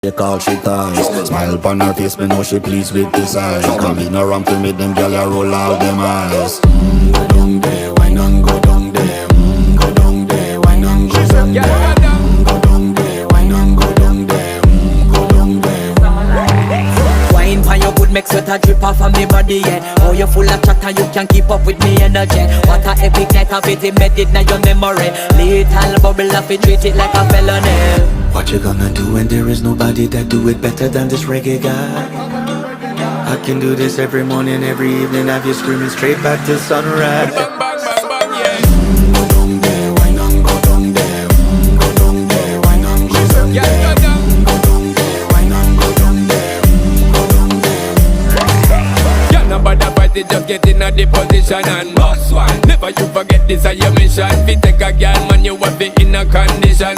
They call she ties. Smile upon her face, me know she pleased with this eyes. Come in around to meet them, girl, you roll out them eyes. Go down there, why not go down there? Go down there, why not go down there? Go down there, why not go down there? Go down there. Wine pan your good, make sweat a drip off of me body, yeah. Oh, you full of chatter, you can keep up with me energy. What a epic night of it, embedded in your memory. Little bubble of it, treat it like a felony. What you gonna do when there is nobody that do it better than this reggae guy? I can do this every morning, every evening, have you screaming straight back to sunrise. Bang, bang, bang, bang, yeah. Go down there, why not go down there? Go down there, why not go down there? Yeah, go down. Go down there, why not go down there? Go down there. Yeah, nobody fight it, just get in a the position and boss one. Never you forget this is your mission. If you take a girl, man, you have it in a condition.